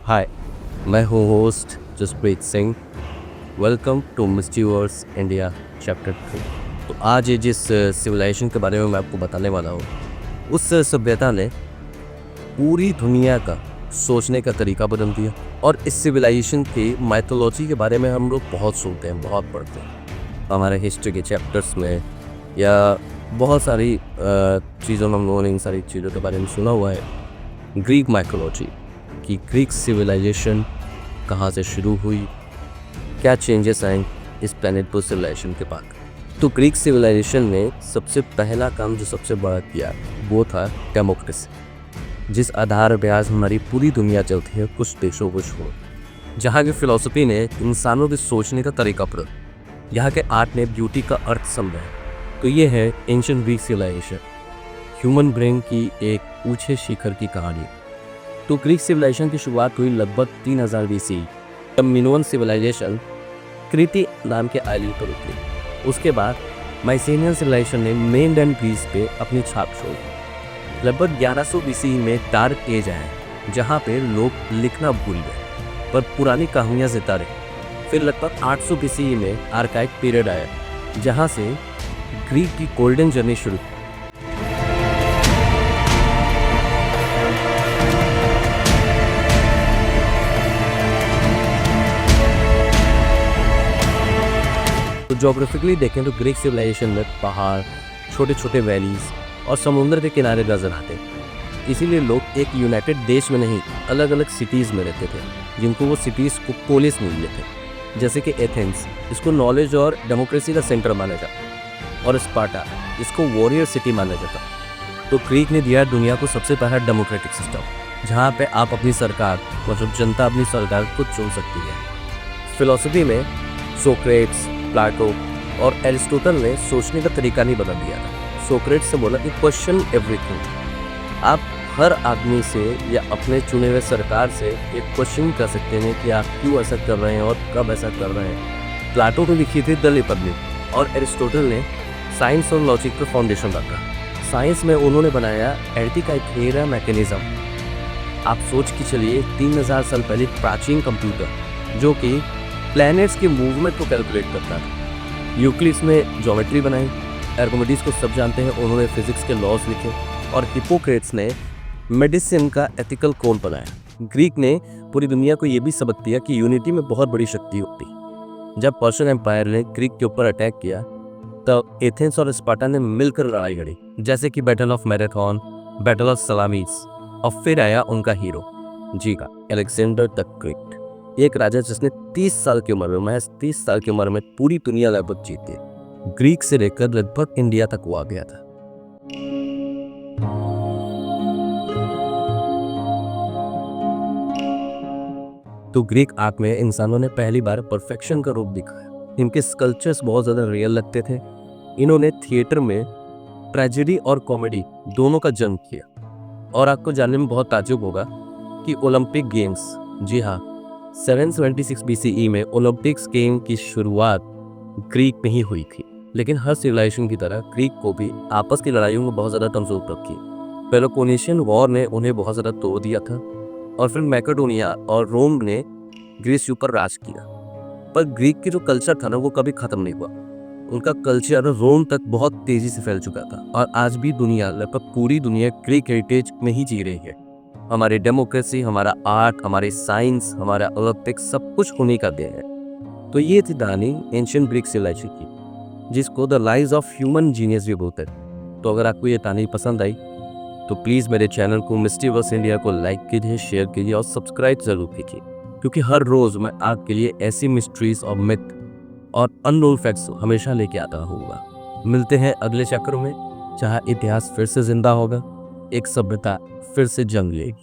हाय, मैं हूँ host Jaspreet Singh. Welcome to Mystiverse India chapter 3। तो आज ये जिस सिविलाइजेशन के बारे में मैं आपको बताने वाला हूँ, उस सभ्यता ने पूरी दुनिया का सोचने का तरीका बदल दिया। और इस सिविलाइजेशन की माइथोलॉजी के बारे में हम लोग बहुत सुनते हैं, बहुत पढ़ते हैं हमारे हिस्ट्री के चैप्टर्स में, या बहुत सारी चीज़ों में हम लोगों ने इन सारी चीज़ों के बारे में सुना हुआ है। ग्रीक माइथोलॉजी कि ग्रीक सिविलाइजेशन कहाँ से शुरू हुई, क्या चेंजेस आए इस प्लैनेट पर सिविलाइजेशन के बाद। तो ग्रीक सिविलाइजेशन ने सबसे पहला काम जो सबसे बड़ा किया वो था डेमोक्रेसी, जिस आधार पे आज हमारी पूरी दुनिया चलती है, कुछ देशों को छोड़। जहाँ की फिलॉसफी ने इंसानों के सोचने का तरीका बदला, यहाँ के आर्ट ने ब्यूटी का अर्थ समझा। तो ये है ancient Greek civilisation, human brain की एक ऊंचे शिखर की कहानी। तो ग्रीक सिविलाइजेशन की शुरुआत हुई लगभग 3000 BC, जब मिनोअन सिविलाइजेशन क्रीति नाम के आइलैंड पर उतरी। उसके बाद माइसेनियन सिविलाइजेशन ने मेनलैंड ग्रीस पे अपनी छाप छोड़ी। लगभग 1100 BC में डार्क एज आया, जहाँ पे लोग लिखना भूल गए पर पुरानी कहानियाँ जिंदा रही। फिर लगभग 800 BC में आर्काइक पीरियड आया, जहाँ से ग्रीक की गोल्डन जर्नी शुरू। तो जोग्राफिकली देखें तो ग्रीक सिविलाइजेशन में पहाड़, छोटे छोटे वैलीज और समुद्र के किनारे नजर आते। इसीलिए लोग एक यूनाइटेड देश में नहीं, अलग अलग सिटीज़ में रहते थे, जिनको वो सिटीज़ को पोलिस मिलते थे। जैसे कि एथेंस, इसको नॉलेज और डेमोक्रेसी का सेंटर माना जाता, और स्पार्टा, इसको वॉरियर सिटी माना जाता। तो ग्रीक ने दिया दुनिया को सबसे पहला डेमोक्रेटिक सिस्टम, जहाँ पे आप अपनी सरकार, मतलब जनता अपनी सरकार को चुन सकती है। फिलॉसफी में सोक्रेट्स, प्लाटो और एरिस्टोटल ने सोचने का तरीका नहीं बदल दिया था। सोक्रेट्स से बोला कि क्वेश्चन एवरीथिंग। आप हर आदमी से या अपने चुने हुए सरकार से एक क्वेश्चन कर सकते हैं कि आप क्यों ऐसा कर रहे हैं और कब ऐसा कर रहे हैं। प्लाटो ने लिखी थी द रिपब्लिक, और एरिस्टोटल ने साइंस और लॉजिक का फाउंडेशन रखा। साइंस में उन्होंने बनाया एंटिकाइथेरिया मैकेनिज्म। आप सोच के चलिए 3000 साल पहले प्राचीन कंप्यूटर जो कि प्लैनेट्स के मूवमेंट को कैलकुलेट करता है। यूक्लिड्स ने ज्योमेट्री बनाई, आर्किमिडीज को सब जानते हैं, उन्होंने फिजिक्स के लॉज लिखे, और हिप्पोक्रेट्स ने मेडिसिन का एथिकल कोड बनाया। ग्रीक ने पूरी दुनिया को ये भी सबक दिया कि यूनिटी में बहुत बड़ी शक्ति होती। जब पर्शियन एम्पायर ने ग्रीक के ऊपर अटैक किया, तब एथेंस और स्पार्टा ने मिलकर लड़ाई लड़ी, जैसे कि battle of Marathon, battle of Salamis. और फिर आया उनका हीरो जी का, अलेक्जेंडर द ग्रेट, एक राजा जिसने 30 साल की उम्र में, महज 30 साल की उम्र में पूरी दुनिया लगभग जीती। ग्रीक से लेकर लगभग इंडिया तक वो आ गया था। तो ग्रीक आर्ट में इंसानों ने पहली बार परफेक्शन का रूप दिखाया। इनके स्कल्पचर्स बहुत ज़्यादा रियल लगते थे। इन्होंने थिएटर में ट्रेजेडी और कॉमेडी दोनों का जन्म किया। और आपको जानने में बहुत ताज्जुब होगा कि ओलंपिक गेम्स, जी हाँ, 776 BCE में ओलंपिक्स गेम की शुरुआत ग्रीक में ही हुई थी। लेकिन हर सिविलाइजेशन की तरह ग्रीक को भी आपस की लड़ाइयों में बहुत ज़्यादा कमजोर रखी। पेलोपोनेशियन वॉर ने उन्हें बहुत ज़्यादा तोड़ दिया था, और फिर मैकेडोनिया और रोम ने ग्रीस के ऊपर राज किया। पर ग्रीक की जो कल्चर था ना, वो कभी ख़त्म नहीं हुआ। उनका कल्चर रोम तक बहुत तेज़ी से फैल चुका था, और आज भी दुनिया, लगभग पूरी दुनिया ग्रीक हेरिटेज में ही जी रही है। हमारी डेमोक्रेसी, हमारा आर्ट, हमारी साइंस, हमारा ओलंपिक्स, सब कुछ उन्हीं का देन है। तो ये थी कहानी एंशिएंट ग्रीक सिविलाइजेशन की, जिसको the lies of human genius भी बोलते हैं। तो अगर आपको ये कहानी पसंद आई तो प्लीज़ मेरे चैनल को मिस्टीवर्स इंडिया को लाइक कीजिए, शेयर कीजिए और सब्सक्राइब ज़रूर कीजिए, क्योंकि हर रोज़ मैं आपके लिए ऐसी मिस्ट्रीज और मिथ और अननोन फैक्ट्स हमेशा लेके आता रहूँगा। मिलते हैं अगले चक्र में, जहाँ इतिहास फिर से जिंदा होगा, एक सभ्यता फिर से जंग लेगी।